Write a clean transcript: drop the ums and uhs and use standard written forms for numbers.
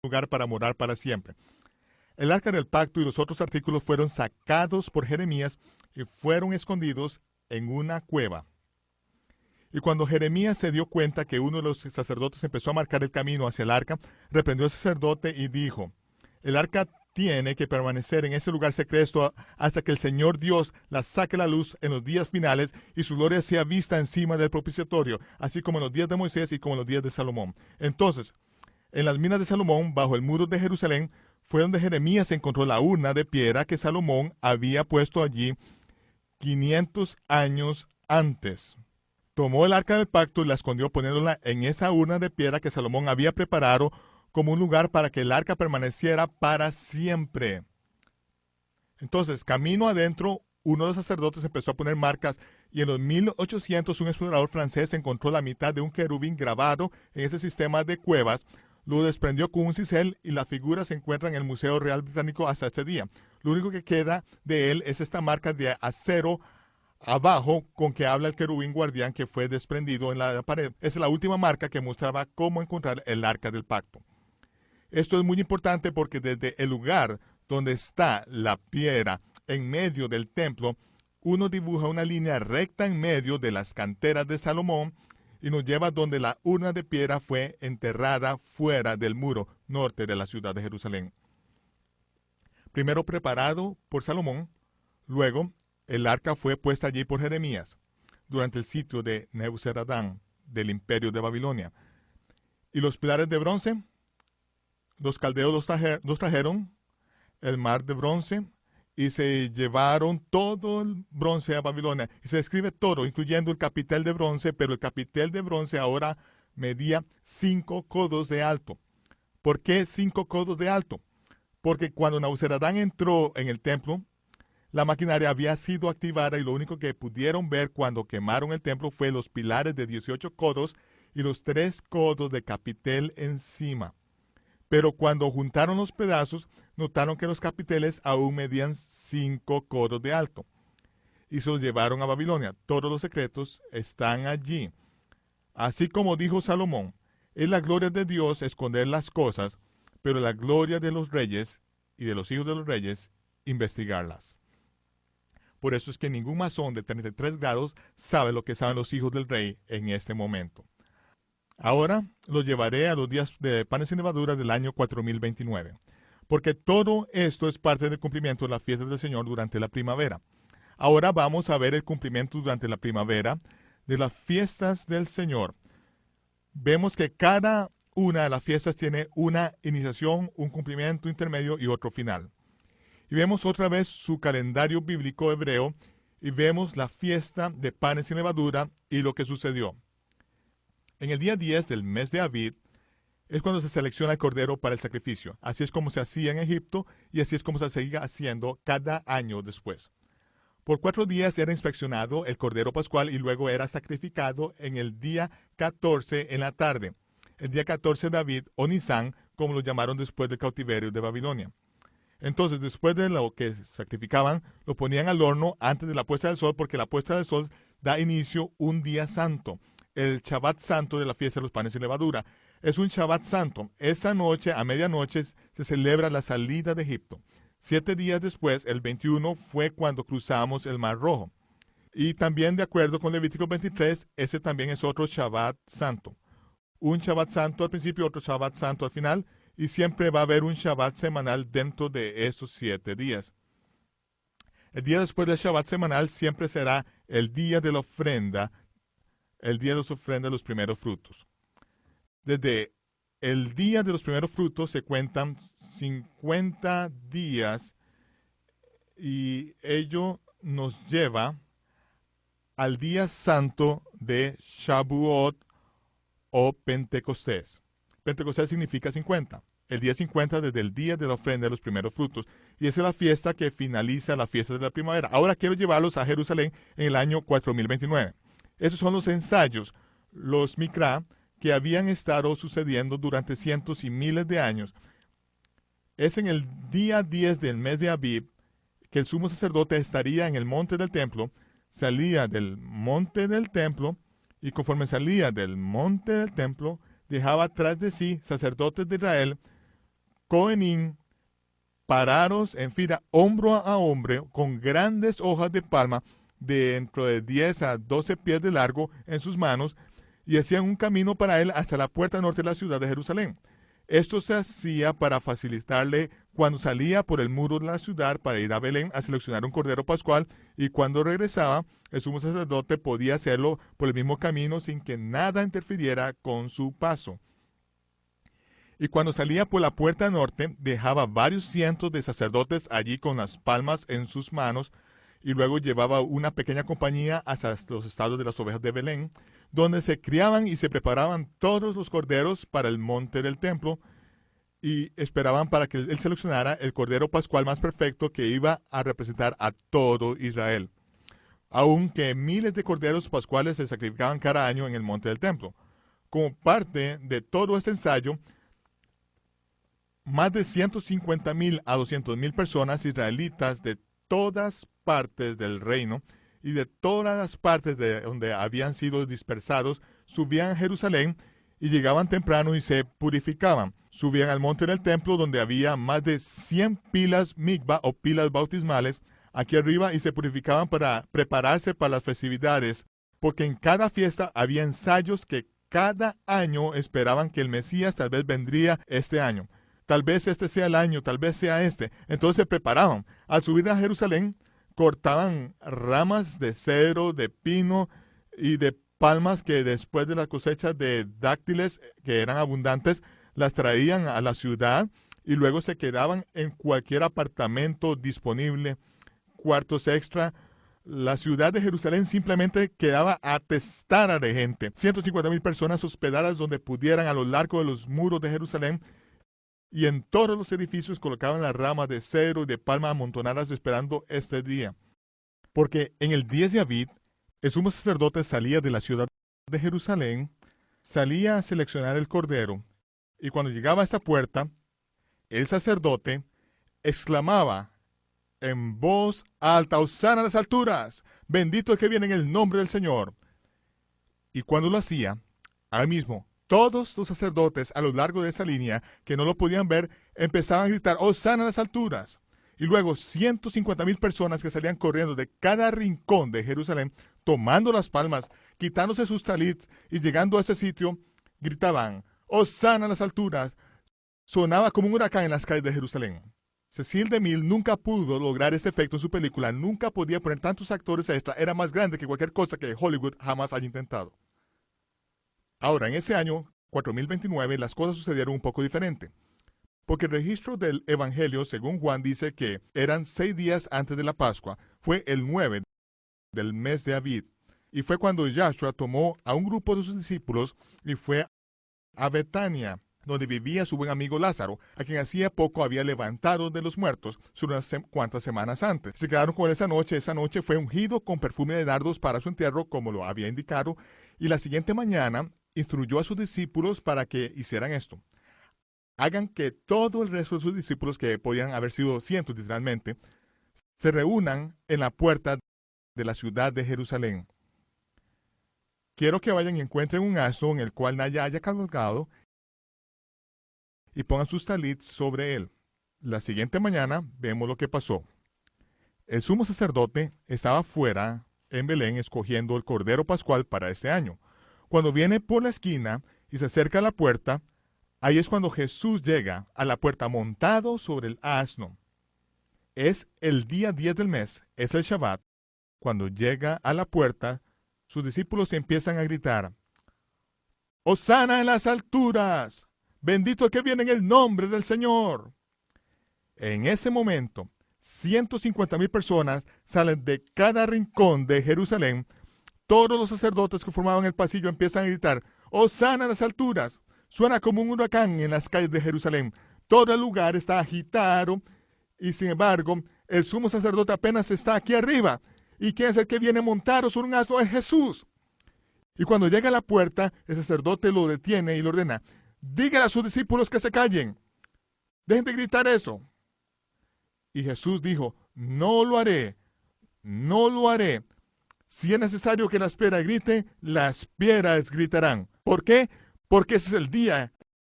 lugar para morar para siempre. El arca del pacto y los otros artículos fueron sacados por Jeremías y fueron escondidos en una cueva. Y cuando Jeremías se dio cuenta que uno de los sacerdotes empezó a marcar el camino hacia el arca, reprendió al sacerdote y dijo: el arca tiene que permanecer en ese lugar secreto hasta que el Señor Dios la saque a la luz en los días finales y su gloria sea vista encima del propiciatorio, así como en los días de Moisés y como en los días de Salomón. Entonces, en las minas de Salomón, bajo el muro de Jerusalén, fue donde Jeremías encontró la urna de piedra que Salomón había puesto allí 500 años antes. Tomó el arca del pacto y la escondió poniéndola en esa urna de piedra que Salomón había preparado como un lugar para que el arca permaneciera para siempre. Entonces, camino adentro, uno de los sacerdotes empezó a poner marcas y en los 1800 un explorador francés encontró la mitad de un querubín grabado en ese sistema de cuevas, lo desprendió con un cincel y la figura se encuentra en el Museo Real Británico hasta este día. Lo único que queda de él es esta marca de acero abajo con que habla el querubín guardián que fue desprendido en la pared. Esa es la última marca que mostraba cómo encontrar el arca del pacto. Esto es muy importante porque desde el lugar donde está la piedra en medio del templo, uno dibuja una línea recta en medio de las canteras de Salomón y nos lleva donde la urna de piedra fue enterrada fuera del muro norte de la ciudad de Jerusalén. Primero preparado por Salomón, luego el arca fue puesta allí por Jeremías durante el sitio de Nebuzaradán del imperio de Babilonia. Y los pilares de bronce, los caldeos los trajeron el mar de bronce y se llevaron todo el bronce a Babilonia. Y se describe todo, incluyendo el capitel de bronce, pero el capitel de bronce ahora medía 5 codos de alto. ¿Por qué 5 codos de alto? Porque cuando Nabuzaradán entró en el templo, la maquinaria había sido activada y lo único que pudieron ver cuando quemaron el templo fue los pilares de 18 codos y los 3 codos de capitel encima. Pero cuando juntaron los pedazos, notaron que los capiteles aún medían 5 codos de alto. Y se los llevaron a Babilonia. Todos los secretos están allí. Así como dijo Salomón, es la gloria de Dios esconder las cosas, pero la gloria de los reyes y de los hijos de los reyes, investigarlas. Por eso es que ningún masón de 33 grados sabe lo que saben los hijos del rey en este momento. Ahora los llevaré a los días de panes sin levadura del año 4029, porque todo esto es parte del cumplimiento de las fiestas del Señor durante la primavera. Ahora vamos a ver el cumplimiento durante la primavera de las fiestas del Señor. Vemos que cada una de las fiestas tiene una iniciación, un cumplimiento intermedio y otro final. Y vemos otra vez su calendario bíblico hebreo y vemos la fiesta de panes sin levadura y lo que sucedió. En el día 10 del mes de Abib es cuando se selecciona el cordero para el sacrificio. Así es como se hacía en Egipto y así es como se sigue haciendo cada año después. Por 4 días era inspeccionado el cordero pascual y luego era sacrificado en el día 14 en la tarde. El día 14 de Abib o Nisán, como lo llamaron después del cautiverio de Babilonia. Entonces, después de lo que sacrificaban, lo ponían al horno antes de la puesta del sol, porque la puesta del sol da inicio un día santo, el Shabbat santo de la fiesta de los panes sin levadura. Es un Shabbat santo. Esa noche, a medianoche, se celebra la salida de Egipto. 7 días después, el 21, fue cuando cruzamos el Mar Rojo. Y también, de acuerdo con Levítico 23, ese también es otro Shabbat santo. Un Shabbat santo al principio, otro Shabbat santo al final, y siempre va a haber un Shabbat semanal dentro de esos 7 días. El día después del Shabbat semanal siempre será el día de la ofrenda, el día de las ofrendas de los primeros frutos. Desde el día de los primeros frutos se cuentan 50 días y ello nos lleva al día santo de Shavuot o Pentecostés. Pentecostés significa 50. El día 50 desde el día de la ofrenda de los primeros frutos. Y esa es la fiesta que finaliza la fiesta de la primavera. Ahora quiero llevarlos a Jerusalén en el año 4029. Esos son los ensayos, los Mikra, que habían estado sucediendo durante cientos y miles de años. Es en el día 10 del mes de Abib que el sumo sacerdote estaría en el monte del templo, salía del monte del templo, y conforme salía del monte del templo, dejaba tras de sí sacerdotes de Israel, Cohenim, parados en fila, hombro a hombro, con grandes hojas de palma de dentro de 10 a 12 pies de largo en sus manos, y hacían un camino para él hasta la puerta norte de la ciudad de Jerusalén. Esto se hacía para facilitarle cuando salía por el muro de la ciudad para ir a Belén a seleccionar un cordero pascual, y cuando regresaba, el sumo sacerdote podía hacerlo por el mismo camino sin que nada interfiriera con su paso. Y cuando salía por la puerta norte, dejaba varios cientos de sacerdotes allí con las palmas en sus manos, y luego llevaba una pequeña compañía hasta los estados de las ovejas de Belén, donde se criaban y se preparaban todos los corderos para el monte del templo, y esperaban para que él seleccionara el cordero pascual más perfecto que iba a representar a todo Israel. Aunque miles de corderos pascuales se sacrificaban cada año en el monte del templo. Como parte de todo ese ensayo, más de 150,000 a 200,000 personas israelitas de todas partes del reino y de todas las partes de donde habían sido dispersados subían a Jerusalén y llegaban temprano y se purificaban. Subían al monte del templo donde había más de 100 pilas mikvah o pilas bautismales aquí arriba, y se purificaban para prepararse para las festividades, porque en cada fiesta había ensayos que cada año esperaban que el Mesías tal vez vendría este año. Tal vez este sea el año, tal vez sea este. Entonces se preparaban. Al subir a Jerusalén, cortaban ramas de cedro, de pino y de palmas que después de las cosechas de dáctiles, que eran abundantes, las traían a la ciudad y luego se quedaban en cualquier apartamento disponible, cuartos extra. La ciudad de Jerusalén simplemente quedaba atestada de gente. 150,000 personas hospedadas donde pudieran a lo largo de los muros de Jerusalén, y en todos los edificios colocaban las ramas de cedro y de palma amontonadas esperando este día. Porque en el 10 de Abib, el sumo sacerdote salía de la ciudad de Jerusalén, salía a seleccionar el cordero, y cuando llegaba a esta puerta, el sacerdote exclamaba en voz alta: «Hosana a las alturas, bendito el que viene en el nombre del Señor». Y cuando lo hacía, ahí mismo, todos los sacerdotes a lo largo de esa línea que no lo podían ver empezaban a gritar: «Hosana a las alturas». Y luego 150,000 personas que salían corriendo de cada rincón de Jerusalén, tomando las palmas, quitándose sus talit y llegando a ese sitio, gritaban: «Hosana a las alturas». Sonaba como un huracán en las calles de Jerusalén. Cecil DeMille nunca pudo lograr ese efecto en su película, nunca podía poner tantos actores extra, era más grande que cualquier cosa que Hollywood jamás haya intentado. Ahora, en ese año 4029, las cosas sucedieron un poco diferente, porque el registro del Evangelio, según Juan, dice que eran 6 días antes de la Pascua, fue el 9 del mes de Abib, y fue cuando Yahshua tomó a un grupo de sus discípulos y fue a Betania, donde vivía su buen amigo Lázaro, a quien hacía poco había levantado de los muertos, solo unas cuantas semanas antes. Se quedaron con él esa noche fue ungido con perfume de nardos para su entierro, como lo había indicado, y la siguiente mañana instruyó a sus discípulos para que hicieran esto: hagan que todo el resto de sus discípulos, que podían haber sido cientos literalmente, se reúnan en la puerta de la ciudad de Jerusalén. Quiero que vayan y encuentren un asno en el cual nadie haya cabalgado, y pongan sus talits sobre él. La siguiente mañana vemos lo que pasó. El sumo sacerdote estaba fuera en Belén escogiendo el cordero pascual para ese año. Cuando viene por la esquina y se acerca a la puerta, ahí es cuando Jesús llega a la puerta montado sobre el asno. Es el día 10 del mes, es el Shabbat. Cuando llega a la puerta, sus discípulos empiezan a gritar: «Hosana en las alturas, bendito el que viene en el nombre del Señor». En ese momento, 150,000 personas salen de cada rincón de Jerusalén. Todos los sacerdotes que formaban el pasillo empiezan a gritar: «Hosana en las alturas». Suena como un huracán en las calles de Jerusalén. Todo el lugar está agitado, y sin embargo, el sumo sacerdote apenas está aquí arriba. ¿Y quién es el que viene montado sobre un asno? Es Jesús. Y cuando llega a la puerta, el sacerdote lo detiene y le ordena: «Dígale a sus discípulos que se callen. Dejen de gritar eso». Y Jesús dijo: «No lo haré, no lo haré. Si es necesario que la piedra grite, las piedras gritarán». ¿Por qué? Porque ese es el día